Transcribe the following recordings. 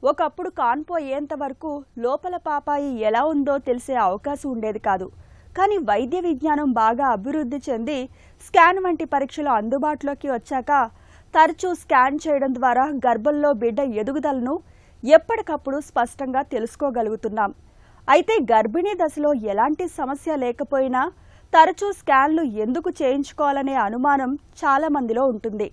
ఒకప్పుడు కాన్పోయేంత వరకు లోపల పాపాయి ఎలా ఉందో తెలిసే అవకాశం ఉండేది కాదు. కానీ వైద్య విజ్ఞానం బాగా అభివృద్ధి చెంది స్కాన్ వంటి పరీక్షలు అందుబాటులోకి వచ్చాక తరచూ స్కాన్ చేయడం ద్వారా గర్భంలో బిడ్డ ఎదుగుదలను ఎప్పటికప్పుడు స్పష్టంగా తెలుసుకోగలుగుతున్నాం. అయితే గర్భిణీ దశలో ఎలాంటి సమస్య లేకపోయినా తరచూ స్కాన్లు ఎందుకు చేయించుకోవాలనే అనుమానం చాలా మందిలో ఉంటుంది.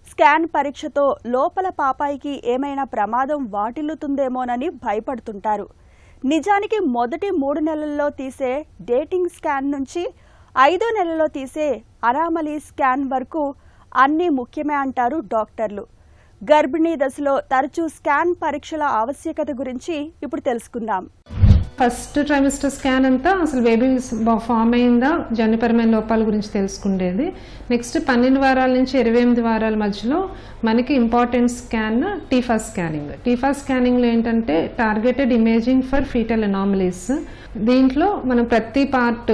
స్కాన్ పరీక్షతో లోపల పాపాయికి ఏమైనా ప్రమాదం వాటిల్లుతుందేమోనని భయపడుతుంటారు. నిజానికి మొదటి 3 నెలల్లో తీసే డేటింగ్ స్కాన్ నుంచి 5వ నెలలో తీసే అనామలీ స్కాన్ వరకు అన్నీ ముఖ్యమే అంటారు డాక్టర్లు. గర్భిణీ దశలో తరచూ స్కాన్ పరీక్షల ఆవశ్యకత గురించి ఇప్పుడు తెలుసుకుందాం. ఫస్ట్ ట్రైమిస్టర్ స్కాన్ అంతా అసలు బేబీ ఫామ్ అయిందా, జన్యుపరమైన లోపాల గురించి తెలుసుకుండేది. నెక్స్ట్ 12 వారాల నుంచి 28 వారాల మధ్యలో మనకి important scan TIFFA scanning. TIFFA స్కానింగ్లో ఏంటంటే targeted imaging for fetal anomalies. దీంట్లో మనం ప్రతి పార్ట్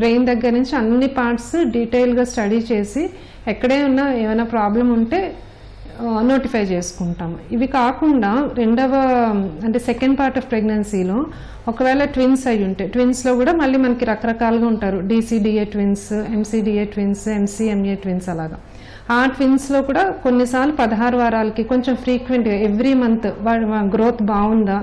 బ్రెయిన్ దగ్గర నుంచి అన్ని పార్ట్స్ డీటెయిల్గా స్టడీ చేసి ఎక్కడే ఉన్నా ఏమైనా ప్రాబ్లం ఉంటే నోటిఫై చేసుకుంటాము. ఇవి కాకుండా సెకండ్ పార్ట్ ఆఫ్ ప్రెగ్నెన్సీలో ఒకవేళ ట్విన్స్ అయి ఉంటే, ట్విన్స్లో కూడా మళ్ళీ మనకి రకరకాలుగా ఉంటారు. DCDA twins, MCDA twins, MCMA twins అలాగా. ఆ ట్విన్స్లో కూడా కొన్నిసార్లు 16 వారాలకి కొంచెం ఫ్రీక్వెంట్గా ఎవ్రీ మంత్ వాడి గ్రోత్ బాగుందా,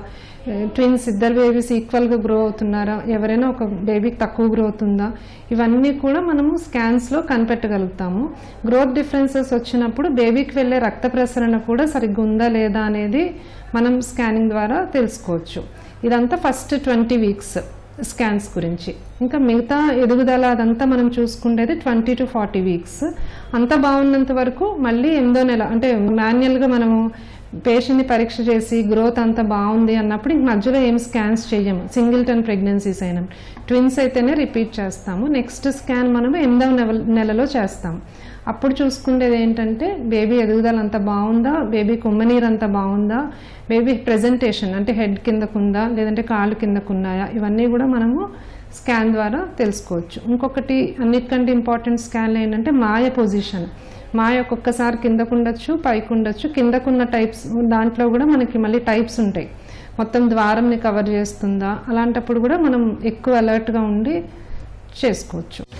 ట్విన్స్ ఇద్దరు బేబీస్ ఈక్వల్గా గ్రో అవుతున్నారా, ఎవరైనా ఒక బేబీకి తక్కువ గ్రోత్ ఉందా, ఇవన్నీ కూడా మనము స్కాన్స్లో కనిపెట్టగలుగుతాము. గ్రోత్ డిఫరెన్సెస్ వచ్చినప్పుడు బేబీకి వెళ్ళే రక్త ప్రసరణ కూడా సరిగ్గా ఉందా లేదా అనేది మనం స్కానింగ్ ద్వారా తెలుసుకోవచ్చు. ఇదంతా ఫస్ట్ 20 వీక్స్ స్కాన్స్ గురించి. ఇంకా మిగతా ఎదుగుదల అదంతా మనం చూసుకునేది 20 to 40 వీక్స్. అంతా బాగున్నంత వరకు మళ్ళీ 8వ నెల అంటే మాన్యువల్గా మనము పేషెంట్ని పరీక్ష చేసి గ్రోత్ అంతా బాగుంది అన్నప్పుడు ఇంక మధ్యలో ఏం స్కాన్స్ చేయము. సింగిల్టన్ ప్రెగ్నెన్సీస్ అయినా, ట్విన్స్ అయితేనే రిపీట్ చేస్తాము. నెక్స్ట్ స్కాన్ మనము 8వ నెలలో చేస్తాము. అప్పుడు చూసుకునేది ఏంటంటే బేబీ ఎదుగుదల అంతా బాగుందా, బేబీ కుమ్మనీరు అంతా బాగుందా, బేబీ ప్రెజెంటేషన్ అంటే హెడ్ కిందకుందా లేదంటే కాళ్ళు కిందకున్నాయా, ఇవన్నీ కూడా మనము స్కాన్ ద్వారా తెలుసుకోవచ్చు. ఇంకొకటి అన్నిటికంటే ఇంపార్టెంట్ స్కాన్లు ఏంటంటే మాయ పొజిషన్. మాయ ఒక్కొక్కసారి కిందకు ఉండొచ్చు, పైకి ఉండొచ్చు. కిందకున్న టైప్స్ దాంట్లో కూడా మనకి మళ్ళీ టైప్స్ ఉంటాయి. మొత్తం ద్వారంని కవర్ చేస్తుందా, అలాంటప్పుడు కూడా మనం ఎక్కువ అలర్ట్గా ఉండి చేసుకోవచ్చు.